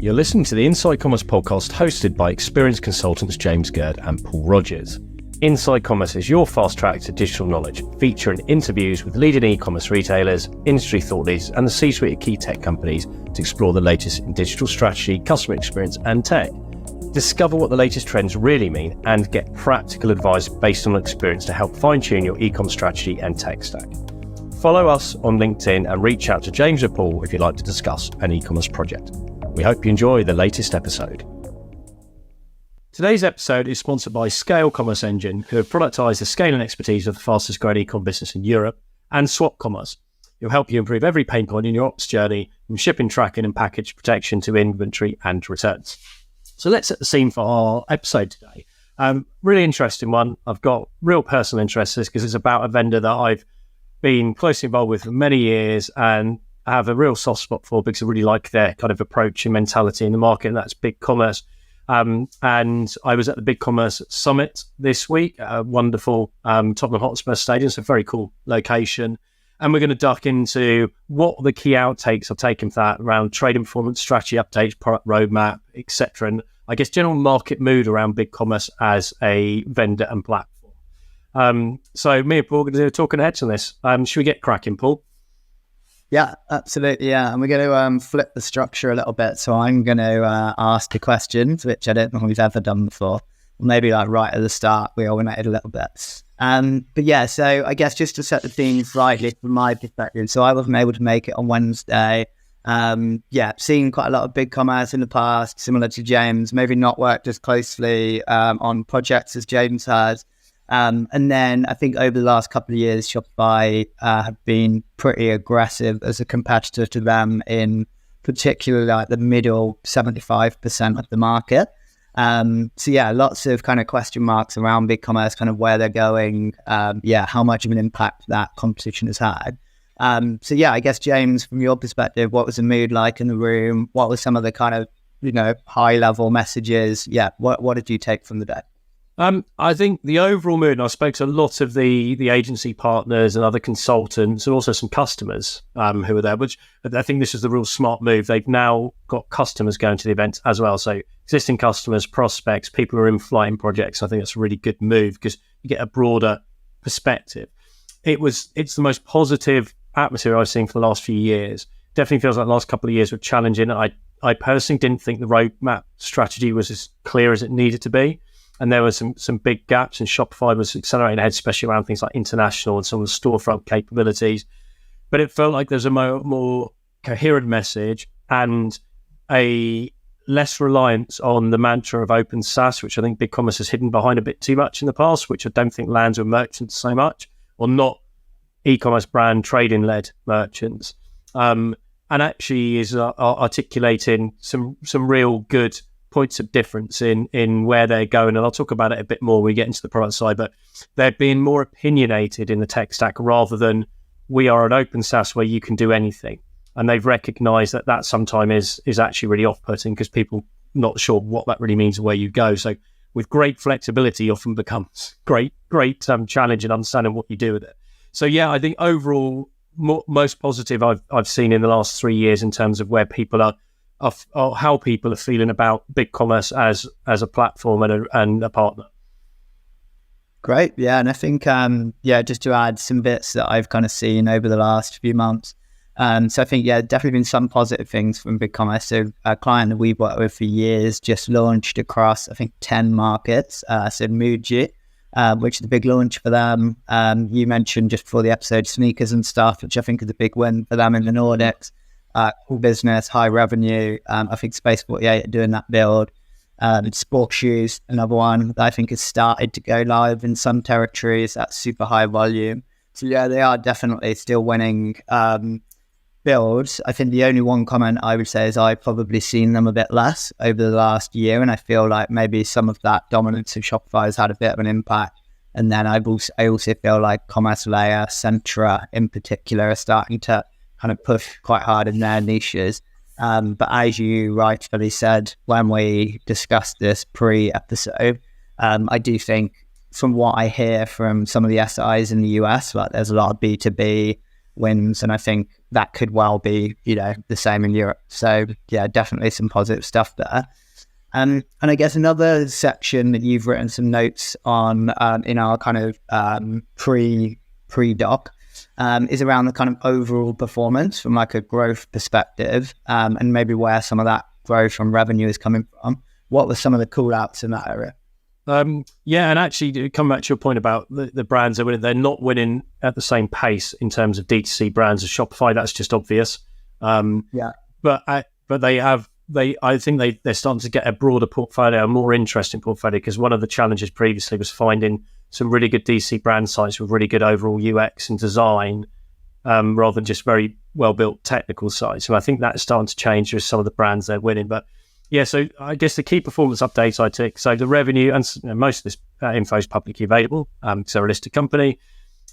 You're listening to the Inside Commerce podcast hosted by experienced consultants James Gerd and Paul Rogers. Inside Commerce is your fast track to digital knowledge, featuring interviews with leading e-commerce retailers, industry thought leaders, and the C-suite of key tech companies to explore the latest in digital strategy, customer experience, and tech. Discover what the latest trends really mean and get practical advice based on experience to help fine-tune your e-commerce strategy and tech stack. Follow us on LinkedIn and reach out to James or Paul if you'd like to discuss an e-commerce project. We hope you enjoy the latest episode. Today's episode is sponsored by Scale Commerce Engine, who have productized the scale and expertise of the fastest growing e-com business in Europe, and Swap Commerce, who will help you improve every pain point in your ops journey, from shipping tracking and package protection to inventory and returns. So let's set the scene for our episode today. Really interesting one. I've got real personal interest in this because it's about a vendor that I've been closely involved with for many years and I have a real soft spot for because I really like their kind of approach and mentality in the market, and that's BigCommerce. And I was at the BigCommerce Summit this week, a wonderful Tottenham Hotspur Stadium, so a very cool location. And we're going to duck into what the key outtakes I've taken for that around trading performance, strategy updates, product roadmap, etc. And I guess general market mood around BigCommerce as a vendor and platform. So me and Paul are going to do a talking heads on this. Should we get cracking, Paul? Yeah, absolutely. Yeah. And we're going to flip the structure a little bit. So I'm going to ask the questions, which I don't think we've ever done before. Maybe like right at the start, we orient a little bit. But yeah, so I guess just to set the scene slightly from my perspective. So I wasn't able to make it on Wednesday. Seen quite a lot of BigCommerce in the past, similar to James, maybe not worked as closely on projects as James has. And then I think over the last couple of years, Shopify have been pretty aggressive as a competitor to them in particularly like the middle 75% of the market. So yeah, lots of kind of question marks around BigCommerce, kind of where they're going, how much of an impact that competition has had. So yeah, I guess James, from your perspective, what was the mood like in the room? What were some of the kind of, high level messages? Yeah, what did you take from the day? I think the overall mood, and I spoke to a lot of the agency partners and other consultants and also some customers who were there, which I think this is the real smart move. They've now got customers going to the event as well. So existing customers, prospects, people who are in flying projects. I think that's a really good move because you get a broader perspective. It's the most positive atmosphere I've seen for the last few years. Definitely feels like the last couple of years were challenging. I personally didn't think the roadmap strategy was as clear as it needed to be. And there were some big gaps, and Shopify was accelerating ahead, especially around things like international and some of the storefront capabilities. But it felt like there's a more coherent message and a less reliance on the mantra of open SaaS, which I think BigCommerce has hidden behind a bit too much in the past, which I don't think lands with merchants so much, or not e-commerce brand trading-led merchants. And actually is articulating some real good points of difference in where they're going, and I'll talk about it a bit more when we get into the product side, but they're being more opinionated in the tech stack rather than we are an open SaaS where you can do anything. And they've recognized that sometimes is actually really off-putting because people not sure what that really means and where you go. So with great flexibility often becomes great challenge in understanding what you do with it. So yeah, I think overall most positive I've seen in the last 3 years in terms of where people are how people are feeling about BigCommerce as a platform and a partner. Great. Yeah. And I think, just to add some bits that I've kind of seen over the last few months. So I think, definitely been some positive things from BigCommerce. So a client that we've worked with for years just launched across, I think, 10 markets. So Muji, which is a big launch for them. You mentioned just before the episode, sneakers and stuff, which I think is a big win for them in the Nordics. Cool business, high revenue. I think Space 48 are doing that build. Sports shoes, another one that I think has started to go live in some territories. That's super high volume. So yeah, they are definitely still winning builds. I think the only one comment I would say is I've probably seen them a bit less over the last year, and I feel like maybe some of that dominance of Shopify has had a bit of an impact. And then I also feel like Commerce Layer, Centra in particular are starting to kind of push quite hard in their niches. But as you rightfully said, when we discussed this pre-episode, I do think from what I hear from some of the SIs in the US, like there's a lot of B2B wins. And I think that could well be, the same in Europe. So yeah, definitely some positive stuff there. And I guess another section that you've written some notes on in our kind of pre-doc is around the kind of overall performance from like a growth perspective, and maybe where some of that growth from revenue is coming from. What were some of the call outs in that area? Yeah, and actually, come back to your point about the brands they're winning. They're not winning at the same pace in terms of D2C brands as Shopify. That's just obvious. But they have. I think they're starting to get a broader portfolio, a more interesting portfolio, because one of the challenges previously was finding some really good DC brand sites with really good overall UX and design, rather than just very well-built technical sites. And I think that's starting to change with some of the brands they're winning. But yeah, so I guess the key performance updates I took. So the revenue, and most of this info is publicly available, because they're a listed company.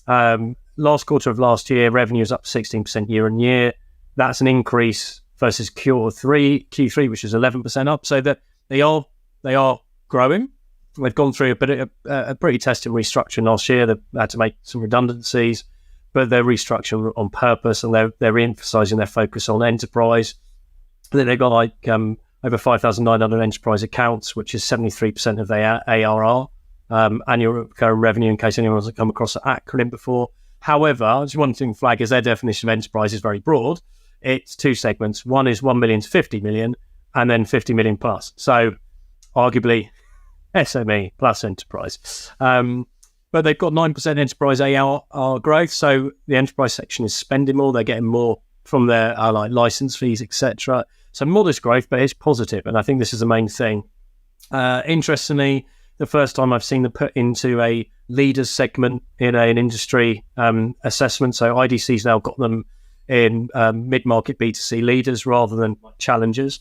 Last quarter of last year, revenue is up 16% year on year. That's an increase versus Q3, which is 11% up. So that they are growing. They've gone through a pretty tested restructuring last year. They've had to make some redundancies, but they're restructuring on purpose, and they're re-emphasizing their focus on enterprise. I think they've got like over 5,900 enterprise accounts, which is 73% of their ARR, annual recurring revenue, in case anyone's come across that acronym before. However, just one thing to flag is their definition of enterprise is very broad. It's two segments. One is 1 million to 50 million, and then 50 million plus. So arguably SME plus enterprise. But they've got 9% enterprise ARR growth. So the enterprise section is spending more. They're getting more from their like license fees, etc. So modest growth, but it's positive. And I think this is the main thing. Interestingly, the first time I've seen them put into a leaders segment in an industry assessment. So IDC's now got them in mid-market B2C leaders rather than challengers.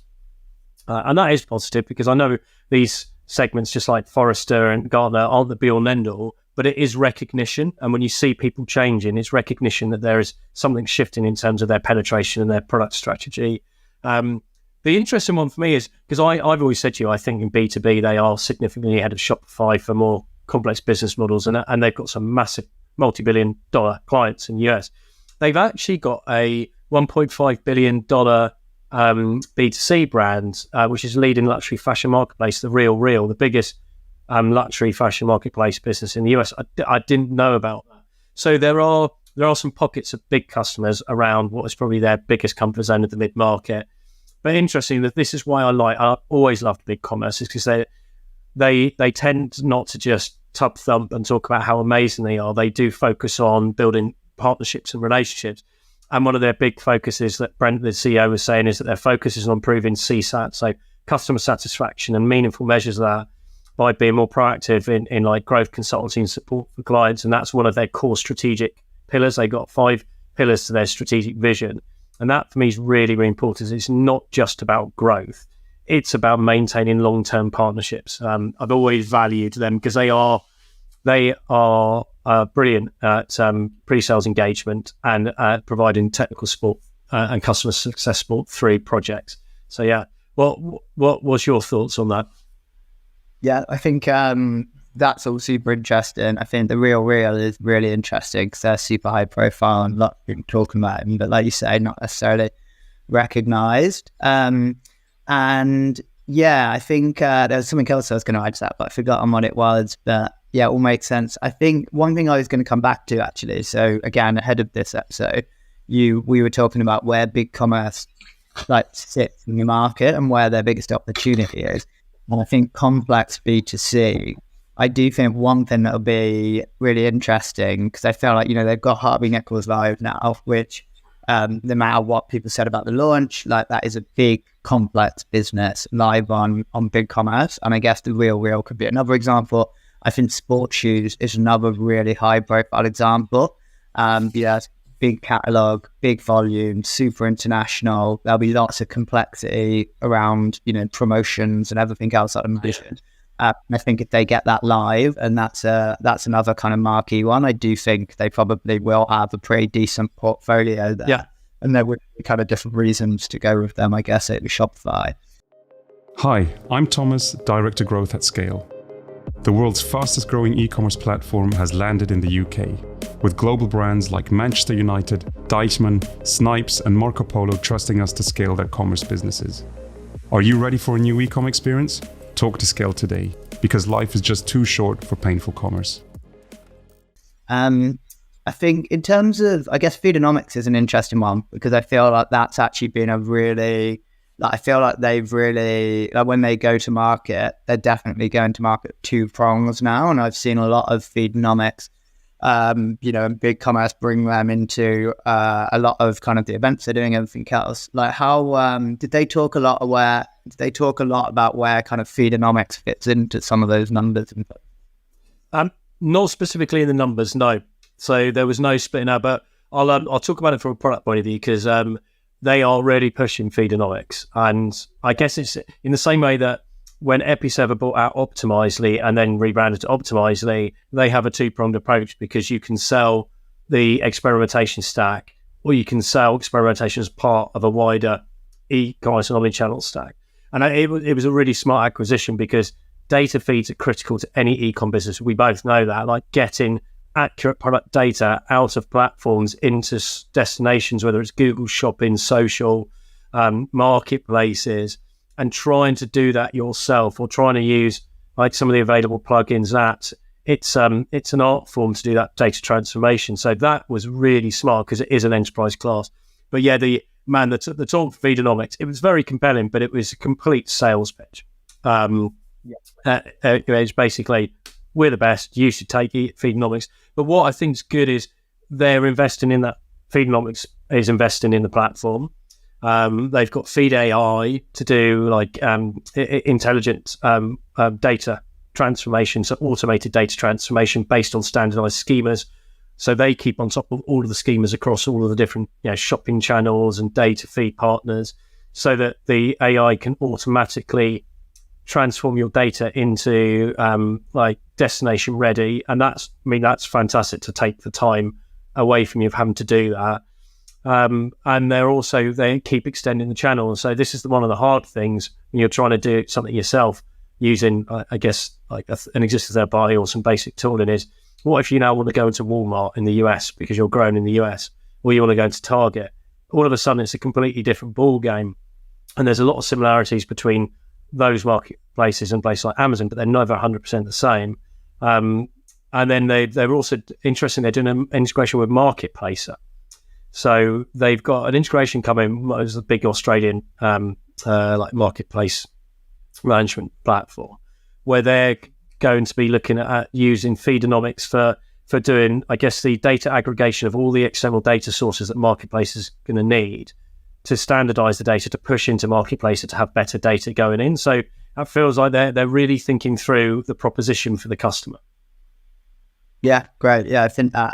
And that is positive, because I know these segments, just like Forrester and Gartner, aren't the be-all and end-all, but it is recognition. And when you see people changing, it's recognition that there is something shifting in terms of their penetration and their product strategy. The interesting one for me is, because I've always said to you, I think in B2B, they are significantly ahead of Shopify for more complex business models, and they've got some massive multi-billion dollar clients in the US. They've actually got a $1.5 billion B2C brand, which is leading luxury fashion marketplace, The Real, the biggest luxury fashion marketplace business in the US. I didn't know about that. So there are some pockets of big customers around what is probably their biggest comfort zone of the mid-market. But interesting that this is why I always loved BigCommerce, is because they tend not to just tub thump and talk about how amazing they are. They do focus on building partnerships and relationships. And one of their big focuses that Brent, the CEO, was saying, is that their focus is on improving CSAT, so customer satisfaction, and meaningful measures of that by being more proactive in like growth consultancy and support for clients. And that's one of their core strategic pillars. They got 5 pillars to their strategic vision. And that for me is really, really important. It's not just about growth. It's about maintaining long-term partnerships. I've always valued them because they are brilliant at pre-sales engagement and providing technical support and customer success support through projects. So yeah, what was your thoughts on that? Yeah, I think that's all super interesting. I think The Real is really interesting because they're super high profile and a lot of people talking about them, but like you say, not necessarily recognized. And yeah, I think there was something else I was going to add to that, but I forgot what it was. But yeah, it all makes sense. I think one thing I was going to come back to actually, so again, ahead of this episode, we were talking about where BigCommerce like sits in the market and where their biggest opportunity is. And I think complex B2C, I do think one thing that'll be really interesting, because I feel like, they've got Harvey Nichols live now, which no matter what people said about the launch, like that is a big complex business live on BigCommerce. And I guess The Real could be another example. I think sports shoes is another really high profile example. Big catalog, big volume, super international. There'll be lots of complexity around, promotions and everything else that I mentioned. I think if they get that live, and that's another kind of marquee one, I do think they probably will have a pretty decent portfolio there. Yeah. And there would be kind of different reasons to go with them, I guess, at Shopify. Hi, I'm Thomas, Director Growth at Scale. The world's fastest growing e-commerce platform has landed in the UK, with global brands like Manchester United, Deichmann, Snipes and Marco Polo trusting us to scale their commerce businesses. Are you ready for a new e-com experience? Talk to Scale today, because life is just too short for painful commerce. I think in terms of, I guess Feedonomics is an interesting one, because I feel like that's actually been a really, I feel like they've really, when they go to market, they're definitely going to market 2 prongs now. And I've seen a lot of Feedonomics, and BigCommerce bring them into a lot of kind of the events they're doing, everything else. Like how, did they talk a lot about where kind of Feedonomics fits into some of those numbers? Not specifically in the numbers, no. So there was no splitting out, but I'll talk about it from a product point of view, because they are really pushing Feedonomics. And I guess it's in the same way that when Episerver bought out Optimizely and then rebranded to Optimizely, they have a 2-pronged approach, because you can sell the experimentation stack, or you can sell experimentation as part of a wider e-commerce and omnichannel stack. And it was a really smart acquisition, because data feeds are critical to any e-com business. We both know that, like getting accurate product data out of platforms into destinations, whether it's Google Shopping, social, marketplaces, and trying to do that yourself, or trying to use like some of the available plugins. That it's an art form to do that data transformation. So that was really smart, because it is an enterprise class. But yeah, the talk for Feedonomics, it was very compelling, but it was a complete sales pitch. It's basically, we're the best, you should take Feedonomics. But what I think is good is they're investing in that. Feedonomics is investing in the platform. They've got Feed AI to do like intelligent data transformation, so automated data transformation based on standardized schemas. So they keep on top of all of the schemas across all of the different shopping channels and data feed partners, so that the AI can automatically transform your data into like destination ready. And that's fantastic, to take the time away from you of having to do that. And they keep extending the channel. So this is one of the hard things when you're trying to do something yourself using, I guess, like an existing third party or some basic tooling, is what if you now want to go into Walmart in the US because you're growing in the US, or you want to go into Target? All of a sudden, it's a completely different ball game. And there's a lot of similarities between those marketplaces and places like Amazon, but they're never 100% the same. And then they're also interesting. They're doing an integration with Marketplacer. So they've got an integration coming as a big Australian like marketplace management platform, where they're going to be looking at using Feedonomics for doing, I guess, the data aggregation of all the external data sources that Marketplace is going to need to standardize the data, to push into Marketplace to have better data going in. So that feels like they're really thinking through the proposition for the customer. Yeah, great. Yeah, I think that,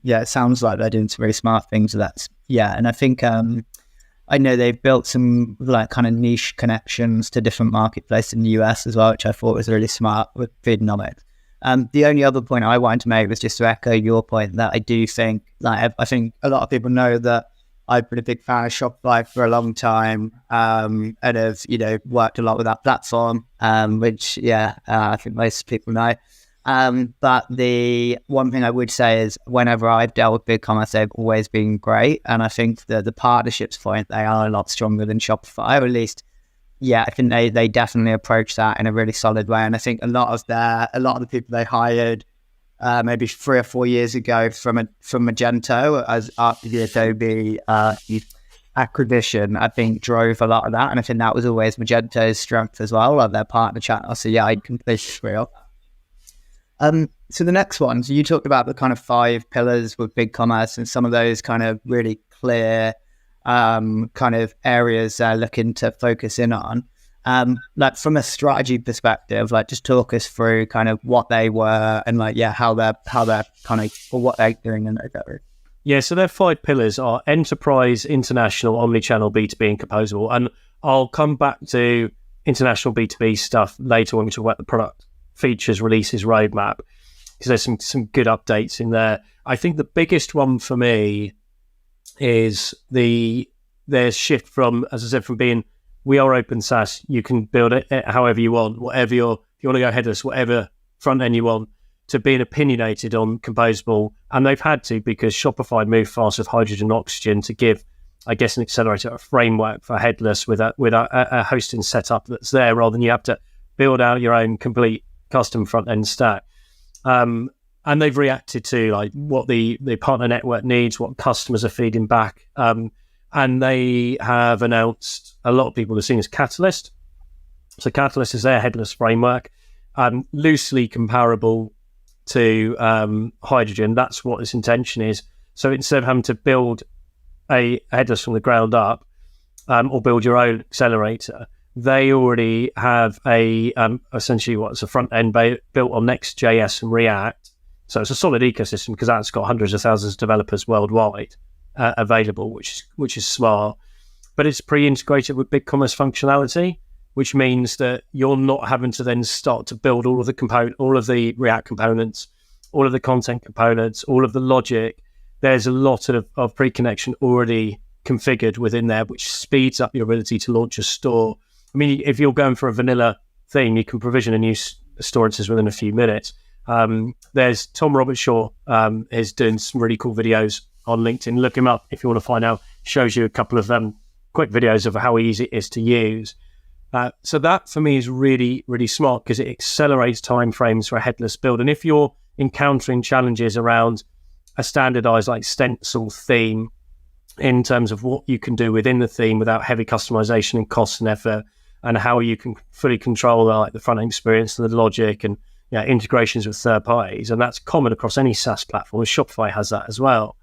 it sounds like they're doing some very smart things. So and I think, I know they've built some like kind of niche connections to different marketplaces in the US as well, which I thought was really smart with Feedonomics. The only other point I wanted to make was just to echo your point, that I do think, like, I think a lot of people know that I've been a big fan of Shopify for a long time, and have, worked a lot with that platform, which, I think most people know. But the one thing I would say is, whenever I've dealt with BigCommerce, they've always been great. And I think the partnerships point, they are a lot stronger than Shopify, or at least, I think they definitely approach that in a really solid way. And I think a lot of the people they hired, maybe 3 or 4 years ago from Magento, as after the Adobe acquisition, I think drove a lot of that. And I think that was always Magento's strength as well, like their partner channel. So I completely agree on that. So the next one, so you talked about the kind of 5 pillars with BigCommerce and some of those kind of really clear kind of areas they're looking to focus in on. Like from a strategy perspective, like just talk us through kind of what they were and how they're kind of, or what they're doing in that area. Yeah, so their 5 pillars are enterprise, international, omnichannel, B2B, and composable. And I'll come back to international B2B stuff later when we talk about the product features, releases, roadmap, because there's some good updates in there. I think the biggest one for me is their shift from, as I said, from being, we are open SaaS, you can build it however you want, if you want to go headless, whatever front end you want, to being opinionated on composable. And they've had to, because Shopify moved fast with hydrogen and oxygen to give, I guess, an accelerator, a framework for headless with a hosting setup that's there, rather than you have to build out your own complete custom front end stack. And they've reacted to like what the partner network needs, what customers are feeding back. And they have announced, a lot of people have seen as Catalyst. So Catalyst is their headless framework, loosely comparable to hydrogen. That's what its intention is. So instead of having to build a headless from the ground up, or build your own accelerator, they already have essentially what's a front end built on Next.js and React. So it's a solid ecosystem, because that's got hundreds of thousands of developers worldwide available, which is smart. But it's pre-integrated with BigCommerce functionality, which means that you're not having to then start to build all of the React components, all of the content components, all of the logic. There's a lot of pre-connection already configured within there, which speeds up your ability to launch a store. I mean, if you're going for a vanilla theme, you can provision a new store instance within a few minutes. There's Tom Robertshaw is doing some really cool videos on LinkedIn. Look him up if you want to find out. Shows you a couple of quick videos of how easy it is to use. So that for me is really, really smart, because it accelerates timeframes for a headless build. And if you're encountering challenges around a standardized like stencil theme in terms of what you can do within the theme without heavy customization and cost and effort, and how you can fully control the front end experience and the logic and integrations with third parties, and that's common across any SaaS platform, and Shopify has that as well,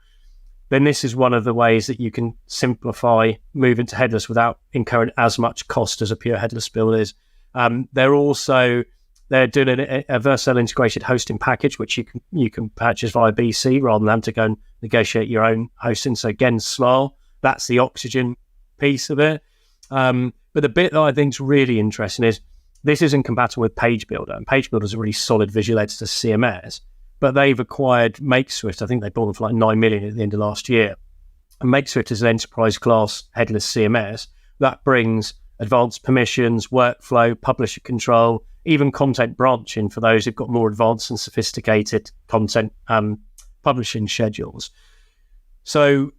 then this is one of the ways that you can simplify moving to headless without incurring as much cost as a pure headless build is. They're doing a Vercel integrated hosting package, which you can purchase via BC rather than having to go and negotiate your own hosting. So again, small. That's the oxygen piece of it. But the bit that I think is really interesting is this isn't compatible with Page Builder, and Page Builder is a really solid visual editor CMS. But they've acquired MakeSwift. I think they bought them for like $9 million at the end of last year. And MakeSwift is an enterprise class headless CMS that brings advanced permissions, workflow, publisher control, even content branching for those who've got more advanced and sophisticated content publishing schedules. So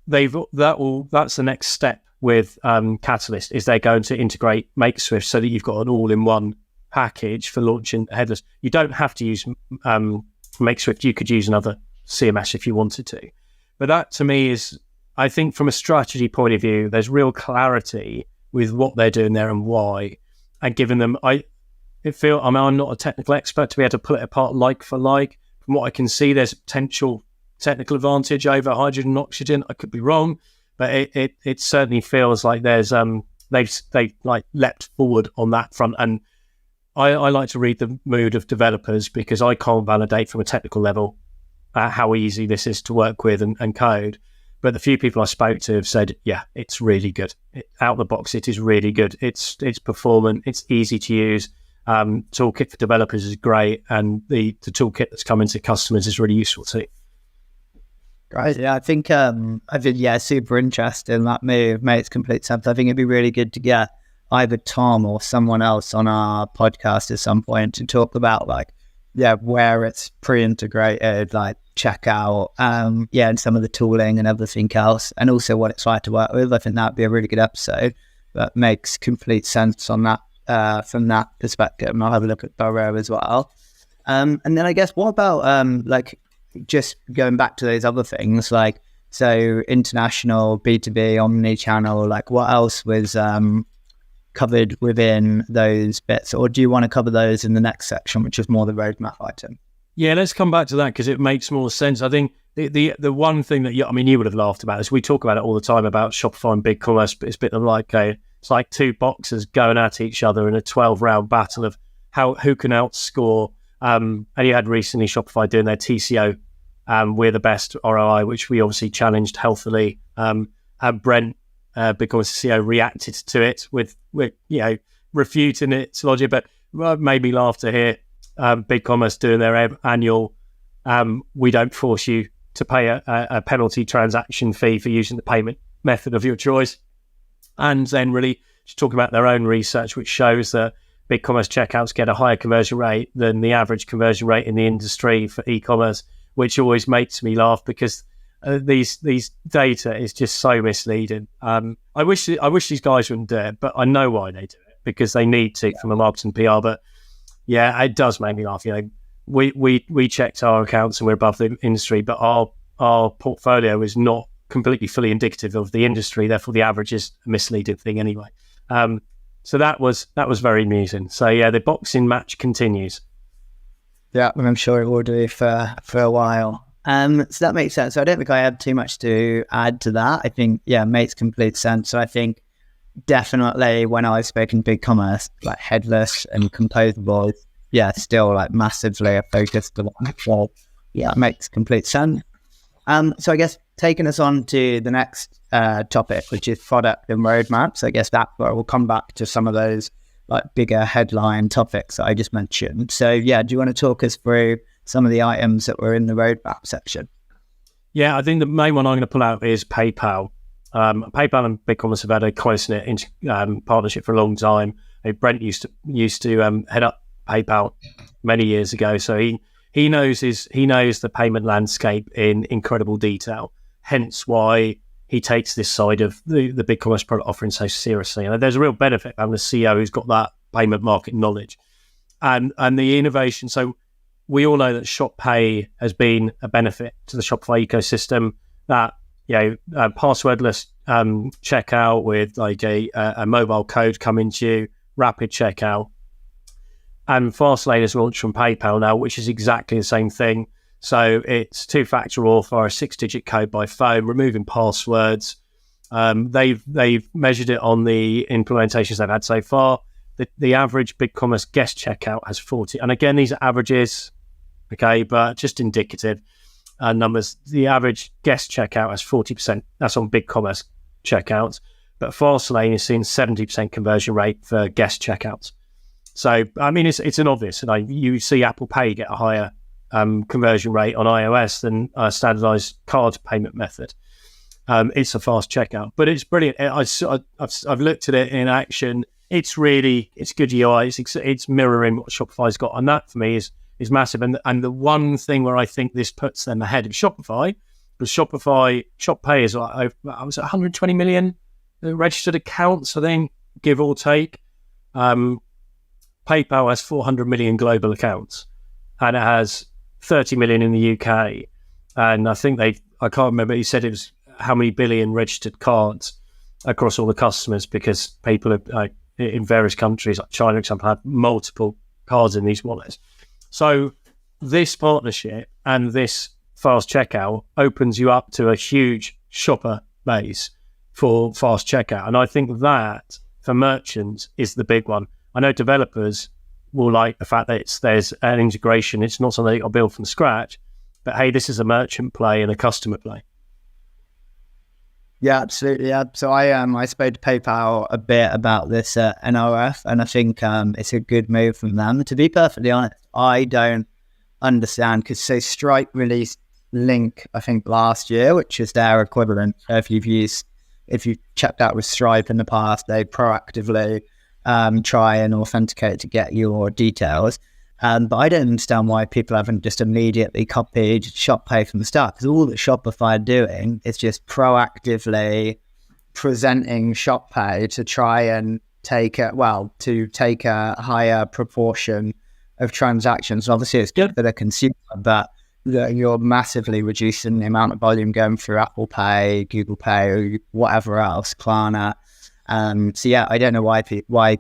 that's the next step with Catalyst, is they're going to integrate MakeSwift so that you've got an all-in-one package for launching headless. You don't have to use MakeSwift. You could use another CMS if you wanted to. But that to me is, I think from a strategy point of view, there's real clarity with what they're doing there and why, and giving them, I'm not a technical expert to be able to pull it apart like for like. From what I can see, there's a potential technical advantage over hydrogen and oxygen. I could be wrong, but it certainly feels like there's they've like leapt forward on that front. And I like to read the mood of developers, because I can't validate from a technical level how easy this is to work with and code. But the few people I spoke to have said, yeah, it's really good. Out of the box, it is really good. It's performant. It's easy to use. Toolkit for developers is great, and the toolkit that's coming to customers is really useful too. Great. Yeah, I think super interested in that move. Makes complete sense. I think it'd be really good to get either Tom or someone else on our podcast at some point to talk about where it's pre-integrated, like checkout, and some of the tooling and everything else, and also what it's like to work with. I think that'd be a really good episode. That makes complete sense on that from that perspective. And I'll have a look at Burrow as well. And then I guess, what about just going back to those other things, so international, B2B, omni-channel, what else was covered within those bits, or do you want to cover those in the next section, which is more the roadmap item? Yeah, let's come back to that, because it makes more sense. I think the one thing that you would have laughed about is we talk about it all the time about Shopify and BigCommerce, but it's a bit like it's like two boxers going at each other in a 12-round battle of who can outscore. And you had recently Shopify doing their TCO, we're the best ROI, which we obviously challenged healthily. And Brent, BigCommerce CEO, reacted to it with refuting its logic, but made me laugh to hear BigCommerce doing their annual we don't force you to pay a penalty transaction fee for using the payment method of your choice. And then really just talking about their own research, which shows that BigCommerce checkouts get a higher conversion rate than the average conversion rate in the industry for e-commerce, which always makes me laugh because these data is just so misleading. I wish these guys wouldn't do it, but I know why they do it, because they need to from a marketing PR. But yeah, it does make me laugh. We checked our accounts and we're above the industry, but our portfolio is not completely fully indicative of the industry. Therefore, the average is a misleading thing anyway. So that was very amusing. So yeah, the boxing match continues. Yeah, I'm sure it will do for a while. So that makes sense. So I don't think I have too much to add to that. I think, it makes complete sense. So I think definitely when I've spoken BigCommerce, like headless and composable, still like massively a focus for that. So it makes complete sense. So I guess taking us on to the next topic, which is product and roadmaps. I guess that we'll come back to some of those like bigger headline topics that I just mentioned. So do you want to talk us through some of the items that were in the roadmap section? Yeah, I think the main one I'm going to pull out is PayPal. PayPal and BigCommerce have had a close-knit partnership for a long time. Brent used to head up PayPal many years ago, so he knows the payment landscape in incredible detail. Hence why he takes this side of the BigCommerce product offering so seriously. And there's a real benefit having a CEO who's got that payment market knowledge and the innovation. So we all know that Shop Pay has been a benefit to the Shopify ecosystem. That passwordless checkout with like a mobile code coming to you, rapid checkout. And Fastlane has launched from PayPal now, which is exactly the same thing. So it's two-factor auth or a 6-digit code by phone, removing passwords. They've measured it on the implementations they've had so far. The average BigCommerce guest checkout has 40. And again, these are averages, okay, but just indicative numbers. The average guest checkout has 40%. That's on BigCommerce checkouts. But Fastlane is seeing 70% conversion rate for guest checkouts. So, I mean, it's an obvious. You see Apple Pay get a higher conversion rate on iOS than a standardized card payment method. It's a fast checkout, but it's brilliant. I've looked at it in action. It's good UI. It's mirroring what Shopify's got, and that for me is massive. And the one thing where I think this puts them ahead of Shopify, because Shop Pay is like I was at 120 million registered accounts, I think, give or take. PayPal has 400 million global accounts, and it has 30 million in the UK. And I think I can't remember, he said it was how many billion registered cards across all the customers, because people are, in various countries, like China, for example, have multiple cards in these wallets. So this partnership and this fast checkout opens you up to a huge shopper base for fast checkout. And I think that for merchants is the big one. I know developers will like the fact that there's an integration. It's not something I'll build from scratch, but hey, this is a merchant play and a customer play. Yeah, absolutely. Yeah. So I spoke to PayPal a bit about this NRF, and I think it's a good move from them. To be perfectly honest, I don't understand, because Stripe released Link, I think last year, which is their equivalent. If you've checked out with Stripe in the past, they proactively try and authenticate to get your details. But I don't understand why people haven't just immediately copied Shop Pay from the start, because all that Shopify are doing is just proactively presenting Shop Pay to try and take a higher proportion of transactions. Obviously, it's good for the consumer, but you're massively reducing the amount of volume going through Apple Pay, Google Pay, or whatever else, Klarna. So yeah, I don't know why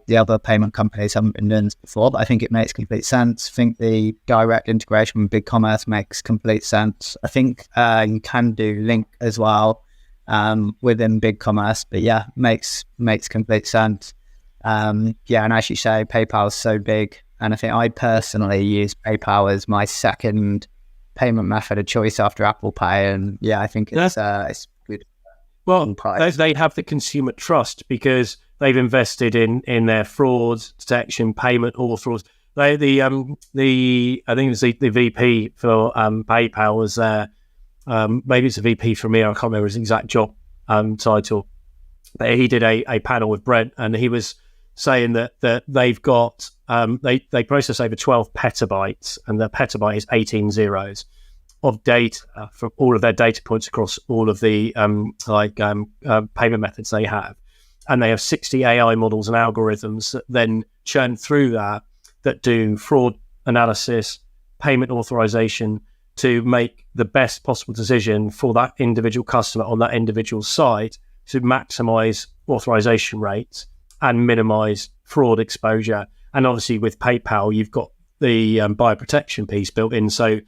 the other payment companies haven't been doing this before, but I think it makes complete sense. I think the direct integration with BigCommerce makes complete sense. I think you can do Link as well within BigCommerce, but yeah, makes complete sense. And as you say, PayPal is so big, and I think I personally use PayPal as my second payment method of choice after Apple Pay, and yeah, I think it's good. Well, they have the consumer trust because they've invested in their fraud detection, payment authors. I think it was the VP for PayPal was there. Maybe it's a VP from here. I can't remember his exact job title, but he did a panel with Brent, and he was saying that they've got they process over 12 petabytes, and the petabyte is 18 zeros of data for all of their data points across all of the payment methods they have. And they have 60 AI models and algorithms that then churn through that do fraud analysis, payment authorization, to make the best possible decision for that individual customer on that individual site to maximize authorization rates and minimize fraud exposure. And obviously with PayPal, you've got the buyer protection piece built in. So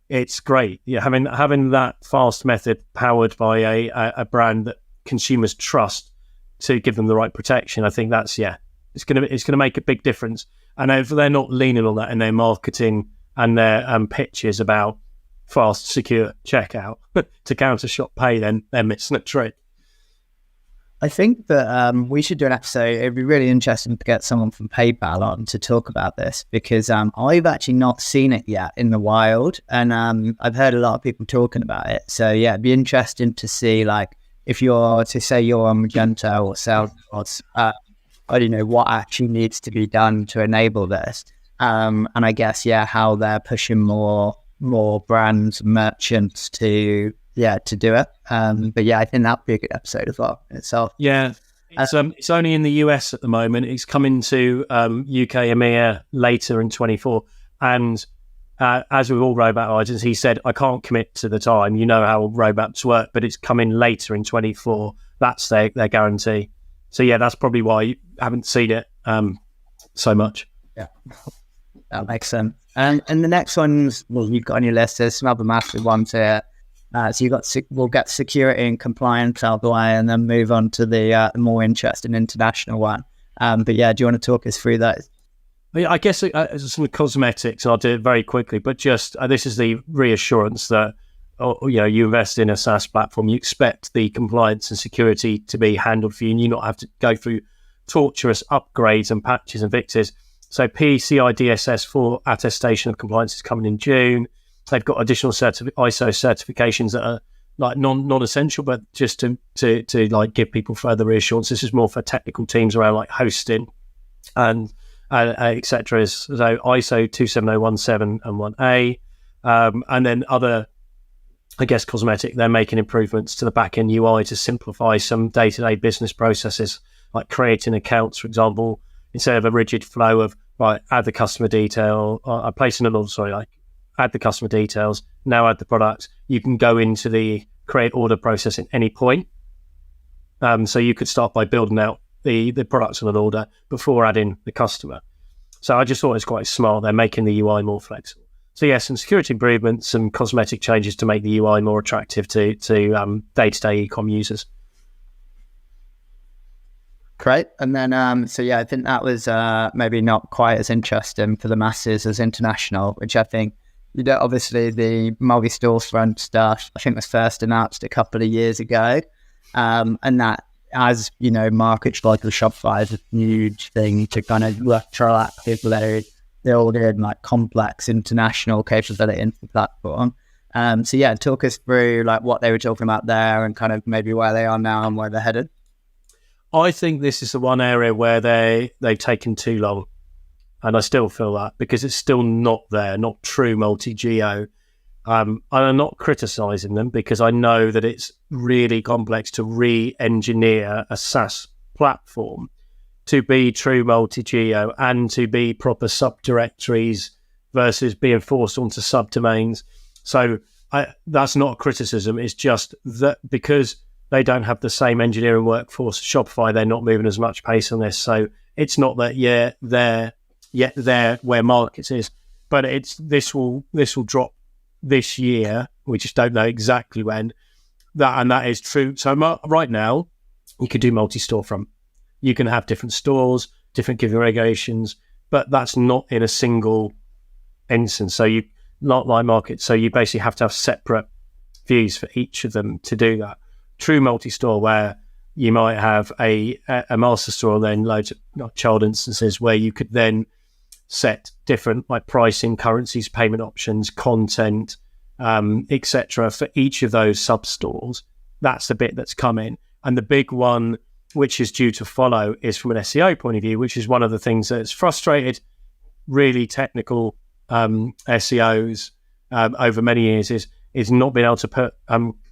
it's great. Yeah, having that fast method powered by a brand that consumers trust to give them the right protection. I think that's it's gonna make a big difference. And if they're not leaning on that in their marketing and their pitches about fast, secure checkout to counter shop pay, then they're missing a trick. I think that we should do an episode. It'd be really interesting to get someone from PayPal on to talk about this, because I've actually not seen it yet in the wild, and I've heard a lot of people talking about it. So yeah, it'd be interesting to see, like, if you're to say you're on Magento or Salesforce, I don't know what actually needs to be done to enable this. And I guess how they're pushing more brands, merchants to do it. But I think that'd be a good episode as well in itself. Yeah. It's only in the US at the moment. It's coming to UK EMEA later in 24. And as with all roadmap items, he said, I can't commit to the time. You know how roadmaps work, but it's coming later in 24. That's their guarantee. So that's probably why you haven't seen it so much. Yeah, that makes sense. And the next ones, you've got on your list, there's some other massive ones here. So we'll get security and compliance out of the way, and then move on to the more interesting international one. But do you want to talk us through that? I guess some cosmetics, and I'll do it very quickly, but just this is the reassurance that you invest in a SaaS platform, you expect the compliance and security to be handled for you, and you not have to go through torturous upgrades and patches and fixes. So PCI DSS 4 attestation of compliance is coming in June. They've got additional ISO certifications that are like non-essential, but just to like give people further reassurance. This is more for technical teams around like hosting and etc. So ISO 27017 and 1A, and then other, I guess, cosmetic. They're making improvements to the back-end UI to simplify some day-to-day business processes, like creating accounts, for example, instead of a rigid flow of add the customer detail, add the customer details, now add the products. You can go into the create order process at any point. So you could start by building out the products on an order before adding the customer. So I just thought it's quite smart. They're making the UI more flexible. So some security improvements, some cosmetic changes to make the UI more attractive to day-to-day ecom users. Great. And then, I think that was maybe not quite as interesting for the masses as international, which I think, obviously the multi-store front stuff, I think was first announced a couple of years ago. And that, as markets like the Shopify is a huge thing to kind of attract people that are building like complex international capability into the platform. Talk us through like what they were talking about there and kind of maybe where they are now and where they're headed. I think this is the one area where they've taken too long. And I still feel that, because it's still not there, not true multi-geo. And I'm not criticising them, because I know that it's really complex to re-engineer a SaaS platform to be true multi-geo and to be proper subdirectories versus being forced onto subdomains. So that's not a criticism. It's just that because they don't have the same engineering workforce at Shopify, they're not moving as much pace on this. So it's not that they're where markets is, but this will drop this year. We just don't know exactly when. That is true. So right now, you could do multi-storefront. You can have different stores, different configurations, but that's not in a single instance. So you not like markets. So you basically have to have separate views for each of them to do that. True multi-store, where you might have a master store and then loads of child instances where you could then set different like pricing, currencies, payment options, content, etc. for each of those sub stores. That's the bit that's coming. And the big one which is due to follow, is from an SEO point of view, which is one of the things that's frustrated really technical SEOs over many years, is not being able to put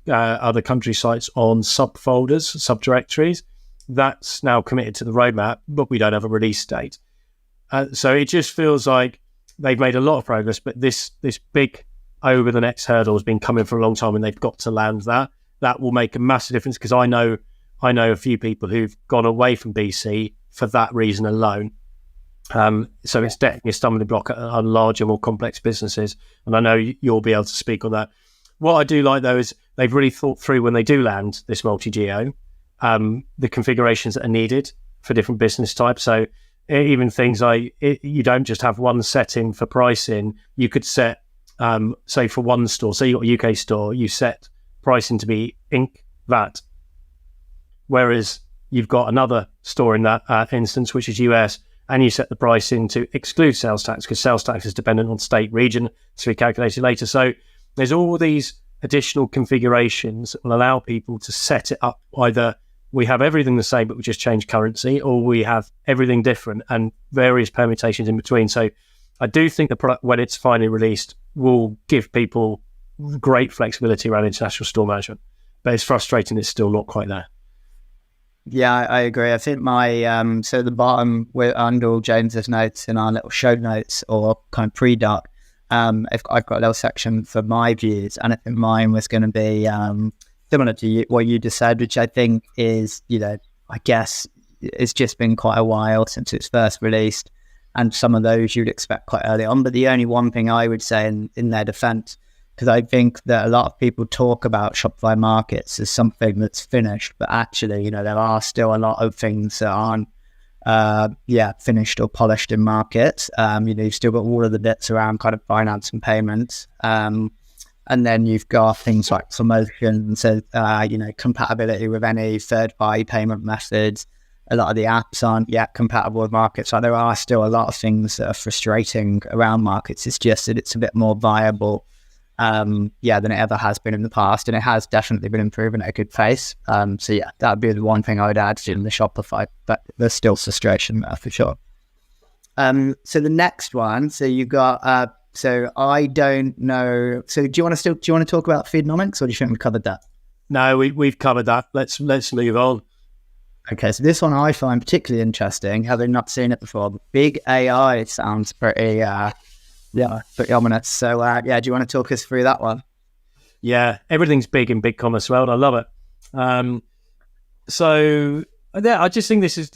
other country sites on subfolders, subdirectories. That's now committed to the roadmap, but we don't have a release date. So it just feels like they've made a lot of progress, but this big over the next hurdle has been coming for a long time, and they've got to land that. That will make a massive difference, because I know a few people who've gone away from BC for that reason alone. So it's definitely a stumbling block on larger, more complex businesses, and I know you'll be able to speak on that. What I do like, though, is they've really thought through, when they do land this multi-geo, the configurations that are needed for different business types. So even things like, you don't just have one setting for pricing. You could set, say for one store, say you've got a UK store, you set pricing to be Inc. VAT, whereas you've got another store in that instance, which is US, and you set the pricing to exclude sales tax, because sales tax is dependent on state region, so we calculate it later. So there's all these additional configurations that will allow people to set it up. Either we have everything the same, but we just change currency, or we have everything different and various permutations in between. So I do think the product, when it's finally released, will give people great flexibility around international store management. But it's frustrating, it's still not quite there. Yeah, I agree. I think my so at the bottom, we're under James's notes in our little show notes, or kind of pre-doc, I've got a little section for my views, and I think mine was going to be similar to what you just said, which I think is, I guess it's just been quite a while since it's first released, and some of those you'd expect quite early on. But the only one thing I would say in their defense, because I think that a lot of people talk about Shopify Markets as something that's finished, but actually, there are still a lot of things that aren't finished or polished in Markets. You've still got all of the bits around kind of finance and payments. And then you've got things like promotions, so, compatibility with any third-party payment methods. A lot of the apps aren't yet compatible with Markets. So there are still a lot of things that are frustrating around Markets. It's just that it's a bit more viable than it ever has been in the past, and it has definitely been improving at a good pace. That would be the one thing I would add to the Shopify, but there's still frustration there for sure. So the next one, so you've got, so I don't know. So do you want to talk about Feednomics, or do you think we've covered that? No, we've covered that. Let's move on. Okay, so this one I find particularly interesting, having not seen it before. Big AI sounds pretty ominous. So, do you want to talk us through that one? Yeah, everything's big in BigCommerce world. I love it. I just think this is,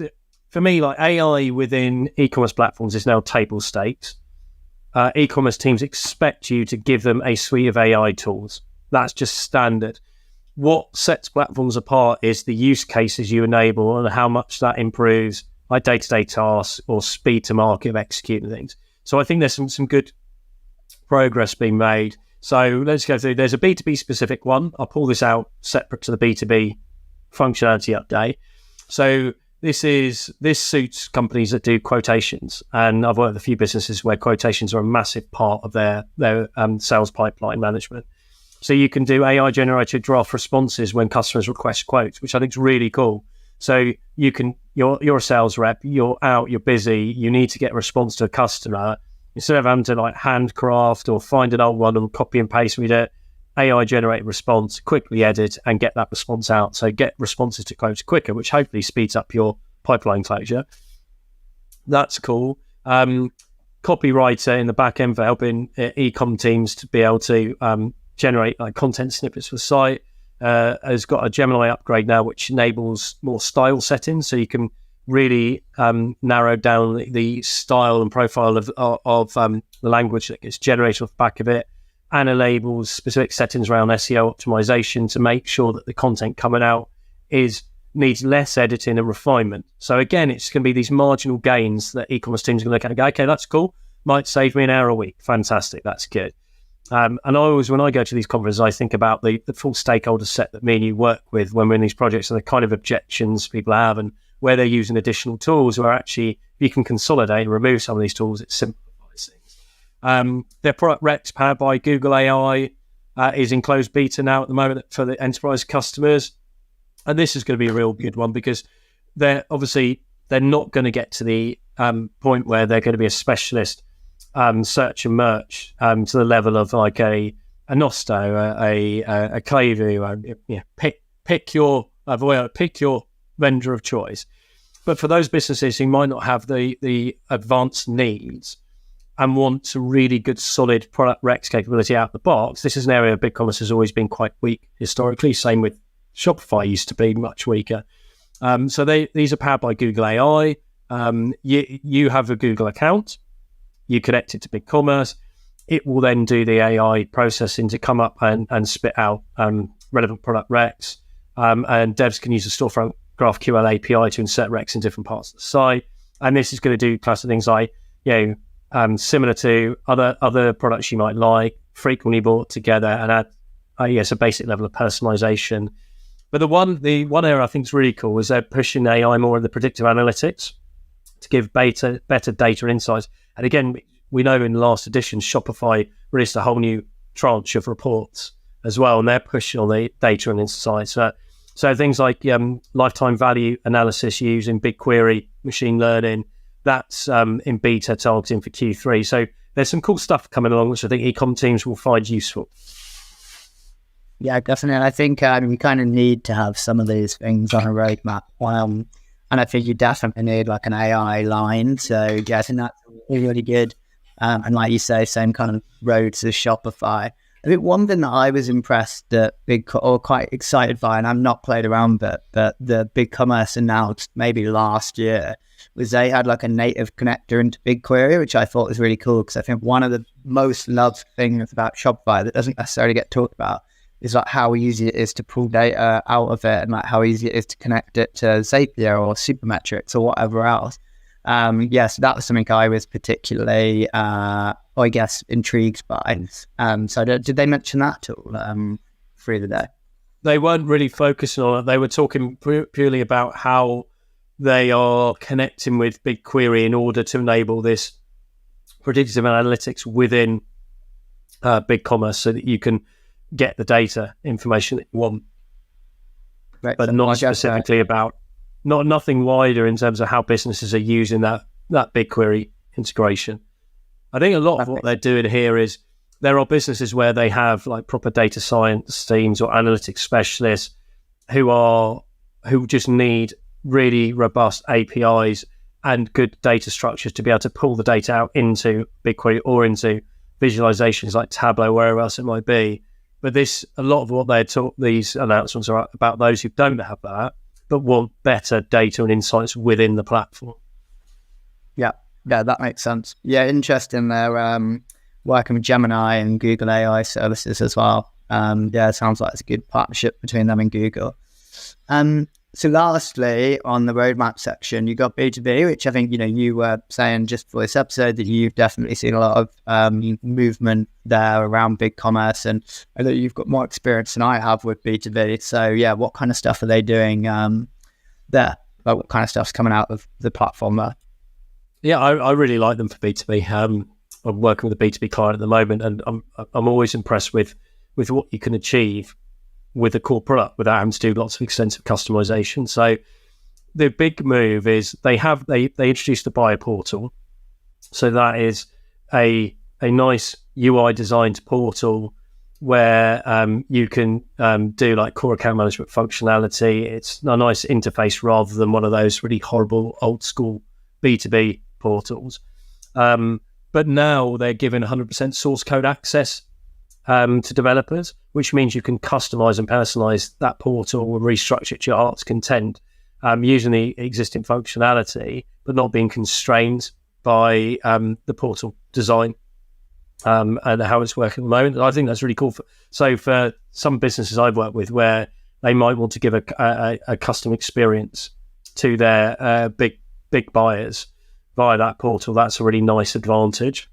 for me, like AI within e-commerce platforms is now table stakes. E-commerce teams expect you to give them a suite of AI tools. That's just standard. What sets platforms apart is the use cases you enable and how much that improves like day-to-day tasks or speed to market of executing things. So I think there's some good progress being made. So let's go through. There's a B2B specific one. I'll pull this out separate to the B2B functionality update. So this suits companies that do quotations. And I've worked with a few businesses where quotations are a massive part of their sales pipeline management. So you can do AI generated draft responses when customers request quotes, which I think is really cool. So you can, you're a sales rep, you're out, you're busy, you need to get a response to a customer. Instead of having to like handcraft or find an old one and copy and paste, we do AI generated response, quickly edit and get that response out. So get responses to quotes quicker, which hopefully speeds up your pipeline closure. That's cool. Copywriter in the back end for helping e-com teams to be able to generate like content snippets for the site. Has got a Gemini upgrade now, which enables more style settings, so you can really narrow down the style and profile of the language that gets generated off the back of it, and enables specific settings around SEO optimization to make sure that the content coming out needs less editing and refinement. So again, it's going to be these marginal gains that e-commerce teams are going to look at and go, okay, that's cool, might save me an hour a week, fantastic, that's good. And I always, when I go to these conferences, I think about the full stakeholder set that me and you work with when we're in these projects, and the kind of objections people have, and where they're using additional tools, where actually if you can consolidate and remove some of these tools, it simplifies things. Their product Rex, powered by Google AI, is in closed beta now at the moment for the enterprise customers. And this is going to be a real good one, because they're not going to get to the point where they're going to be a specialist search and merch to the level of like a Nosto, a Klaviyo, pick your vendor of choice. But for those businesses who might not have the advanced needs and want some really good, solid product Rex capability out of the box, this is an area BigCommerce has always been quite weak historically. Same with Shopify, used to be much weaker. So these are powered by Google AI. You have a Google account, you connect it to BigCommerce. It will then do the AI processing to come up and spit out relevant product Rex. And devs can use the storefront GraphQL API to insert Rex in different parts of the site. And this is going to do class of things like, similar to other products you might like, frequently bought together, and add, a basic level of personalization. But the one area I think is really cool is they're pushing AI more in the predictive analytics to give better data and insights. And again, we know in the last edition, Shopify released a whole new tranche of reports as well, and they're pushing on the data and insights. So things like lifetime value analysis using BigQuery, machine learning, that's in beta targeting for Q3. So there's some cool stuff coming along, which I think e-com teams will find useful. Yeah, definitely. And I think you kind of need to have some of these things on a roadmap. And I think you definitely need like an AI line. So yeah, I think that's really good. And like you say, same kind of road to Shopify. I think one thing that I was impressed that quite excited by, and I've not played around, but the BigCommerce announced maybe last year, was they had like a native connector into BigQuery, which I thought was really cool, because I think one of the most loved things about Shopify that doesn't necessarily get talked about is like how easy it is to pull data out of it, and like how easy it is to connect it to Zapier or Supermetrics or whatever else. So that was something I was particularly, intrigued by. So did they mention that at all through the day? They weren't really focusing on it. They were talking purely about how they are connecting with BigQuery in order to enable this predictive analytics within BigCommerce, so that you can get the data information that you want, right, but so not specifically about nothing wider in terms of how businesses are using that BigQuery integration. I think a lot of what they're doing here is there are businesses where they have like proper data science teams or analytics specialists who just need really robust APIs and good data structures to be able to pull the data out into BigQuery or into visualizations like Tableau, wherever else it might be. But a lot of what these announcements are about those who don't have that, but want better data and insights within the platform. Yeah, that makes sense. Yeah, interesting. They're working with Gemini and Google AI services as well. It sounds like it's a good partnership between them and Google. So lastly, on the roadmap section, you got B2B, which I think, you were saying just for this episode that you've definitely seen a lot of movement there around BigCommerce, and I know you've got more experience than I have with B2B. So yeah, what kind of stuff are they doing there? Like what kind of stuff's coming out of the platform there? Yeah, I really like them for B2B. I'm working with a B2B client at the moment, and I'm always impressed with what you can achieve with a core product without having to do lots of extensive customization. So the big move is they introduced the buyer portal. So that is a nice UI designed portal where you can do like core account management functionality. It's a nice interface rather than one of those really horrible old school B2B portals. But now they're given 100% source code access to developers, which means you can customize and personalize that portal and restructure it to your heart's content using the existing functionality, but not being constrained by the portal design and how it's working at the moment. And I think that's really cool. For some businesses I've worked with where they might want to give a custom experience to their big buyers via that portal, that's a really nice advantage.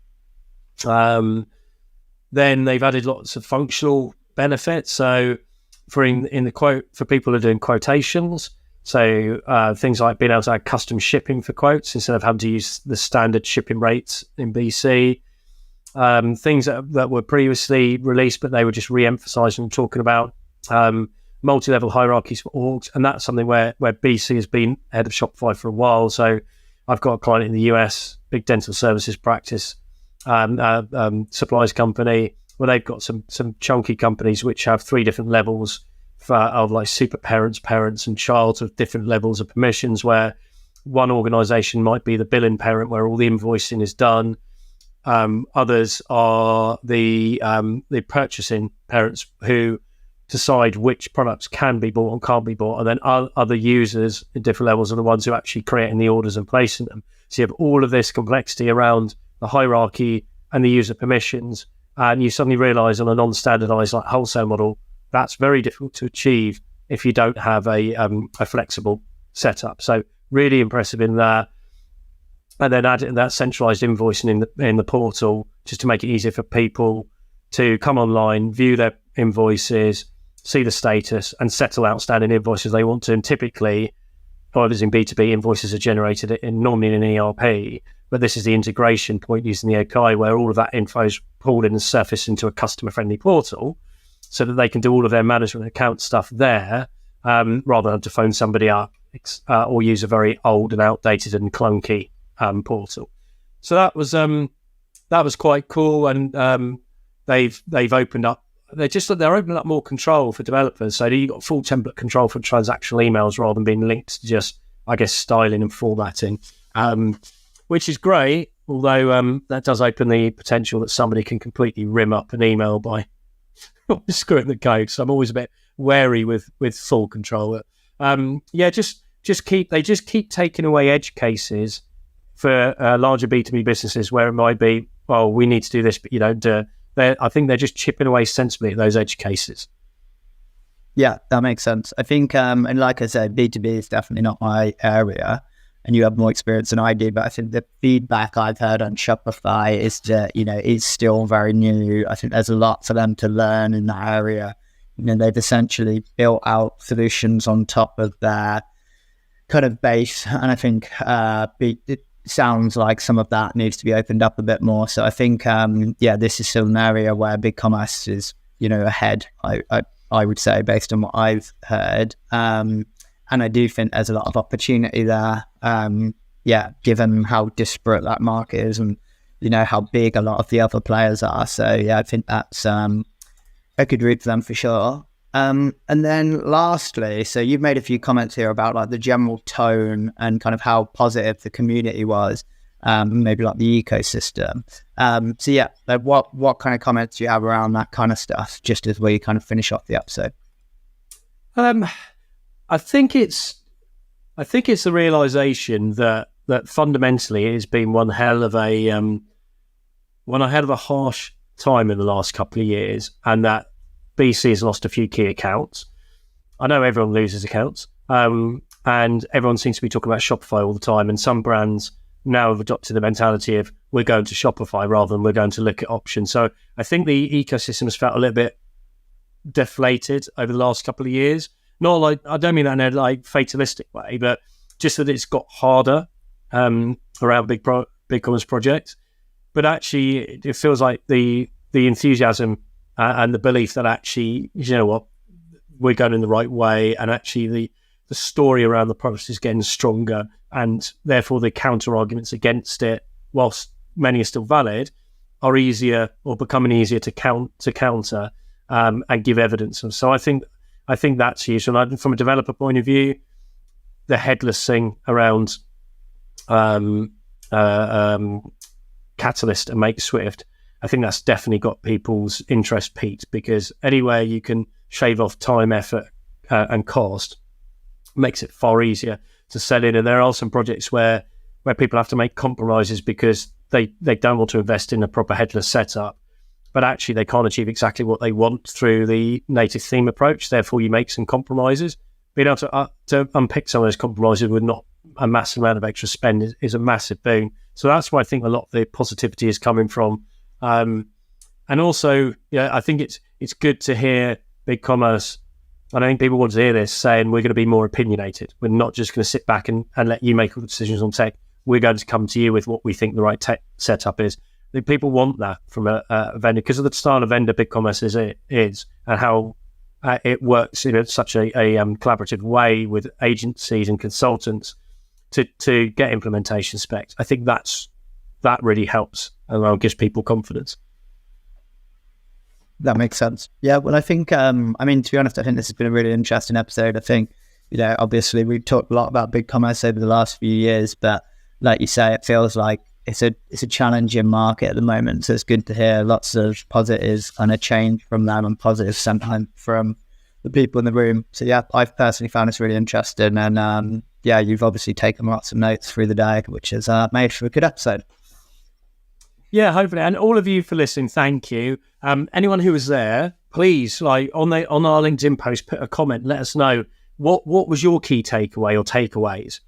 Then they've added lots of functional benefits. So for people who are doing quotations, so things like being able to add custom shipping for quotes instead of having to use the standard shipping rates in BC. Things that were previously released, but they were just re-emphasizing and talking about multi-level hierarchies for orgs, and that's something where BC has been head of Shopify for a while. So I've got a client in the US, big dental services practice, supplies company, where they've got some chunky companies which have 3 different levels of like super parents, and child with different levels of permissions, where one organization might be the billing parent where all the invoicing is done. Others are the purchasing parents who decide which products can be bought and can't be bought, and then other users at different levels are the ones who are actually creating the orders and placing them. So you have all of this complexity around the hierarchy and the user permissions, and you suddenly realize on a non-standardized like wholesale model, that's very difficult to achieve if you don't have a flexible setup. So really impressive in that. And then adding that centralized invoicing in the portal, just to make it easier for people to come online, view their invoices, see the status, and settle outstanding invoices they want to. And typically, if in B2B, invoices are generated normally in an ERP, but this is the integration point using the API where all of that info is pulled in and surfaced into a customer-friendly portal so that they can do all of their management account stuff there, rather than have to phone somebody up or use a very old and outdated and clunky portal. So that was quite cool, and they've opened up. They're opening up more control for developers, so you've got full template control for transactional emails rather than being linked to just, I guess, styling and formatting, which is great. Although that does open the potential that somebody can completely rim up an email by screwing the code. So I'm always a bit wary with full control. Just keep taking away edge cases for larger B2B businesses where it might be, well, we need to do this, but you don't do it. I think they're just chipping away sensibly at those edge cases. Yeah, that makes sense. I think, and like I said, B2B is definitely not my area, and you have more experience than I do, but I think the feedback I've heard on Shopify is that, it's still very new. I think there's a lot for them to learn in that area. They've essentially built out solutions on top of their kind of base, and I think it sounds like some of that needs to be opened up a bit more. So I think, this is still an area where BigCommerce is, ahead, I would say, based on what I've heard. And I do think there's a lot of opportunity there, given how disparate that market is and, how big a lot of the other players are. So, I think that's a good route for them for sure. And then lastly, so you've made a few comments here about like the general tone and kind of how positive the community was, maybe like the ecosystem. What kind of comments do you have around that kind of stuff, just as we kind of finish off the episode? I think it's the realization that fundamentally it has been one hell of a harsh time in the last couple of years, and that BC has lost a few key accounts. I know everyone loses accounts, and everyone seems to be talking about Shopify all the time, and some brands now have adopted the mentality of we're going to Shopify rather than we're going to look at options. So I think the ecosystem has felt a little bit deflated over the last couple of years. Not like, I don't mean that in a like fatalistic way, but just that it's got harder around BigCommerce projects. But actually, it feels like the enthusiasm and the belief that actually, we're going in the right way, and actually the story around the product is getting stronger, and therefore the counter arguments against it, whilst many are still valid, are easier or becoming easier to counter and give evidence of. So I think that's useful. And from a developer point of view, the headless thing around Catalyst and Makeswift, I think that's definitely got people's interest peaked, because anywhere you can shave off time, effort, and cost makes it far easier to sell in. And there are some projects where people have to make compromises because they don't want to invest in a proper headless setup, but actually they can't achieve exactly what they want through the native theme approach. Therefore, you make some compromises. Being able to unpick some of those compromises with not a massive amount of extra spend is a massive boon. So that's where I think a lot of the positivity is coming from. And also, I think it's good to hear BigCommerce. And I think people want to hear this saying we're going to be more opinionated. We're not just going to sit back and let you make all the decisions on tech. We're going to come to you with what we think the right tech setup is. I think people want that from a vendor because of the style of vendor BigCommerce is and how it works in such a collaborative way with agencies and consultants to get implementation specs. I think that really helps and gives people confidence. That makes sense. Yeah, well, I think, to be honest, I think this has been a really interesting episode. I think, obviously we've talked a lot about BigCommerce over the last few years, but like you say, it feels like it's a challenging market at the moment. So it's good to hear lots of positives and a change from them and positive sentiment from the people in the room. So yeah, I've personally found this really interesting. And you've obviously taken lots of notes through the day, which has made for a good episode. Yeah, hopefully. And all of you for listening, thank you. Anyone who was there, please, like on our LinkedIn post, put a comment. Let us know what was your key takeaway or takeaways.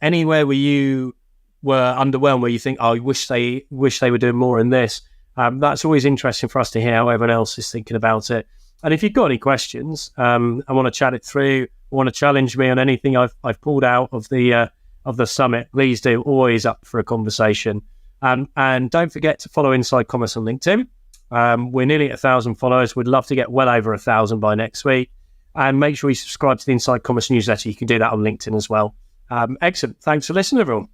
Anywhere where you were underwhelmed, where you think, I wish they were doing more in this. That's always interesting for us to hear how everyone else is thinking about it. And if you've got any questions, I want to chat it through, want to challenge me on anything I've pulled out of the summit, please do. Always up for a conversation. And don't forget to follow Inside Commerce on LinkedIn. We're nearly at 1,000 followers. We'd love to get well over 1,000 by next week. And make sure you subscribe to the Inside Commerce newsletter. You can do that on LinkedIn as well. Excellent. Thanks for listening, everyone.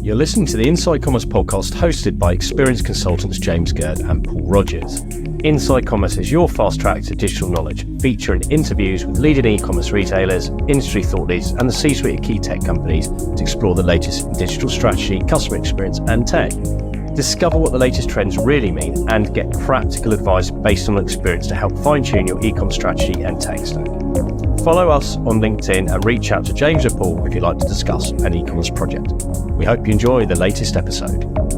You're listening to the Inside Commerce podcast hosted by experienced consultants James Gerd and Paul Rogers. Inside Commerce is your fast track to digital knowledge, featuring interviews with leading e-commerce retailers, industry thought leaders, and the C-suite of key tech companies to explore the latest in digital strategy, customer experience, and tech. Discover what the latest trends really mean and get practical advice based on experience to help fine-tune your e-com strategy and tech stack. Follow us on LinkedIn and reach out to James or Paul if you'd like to discuss an e-commerce project. We hope you enjoy the latest episode.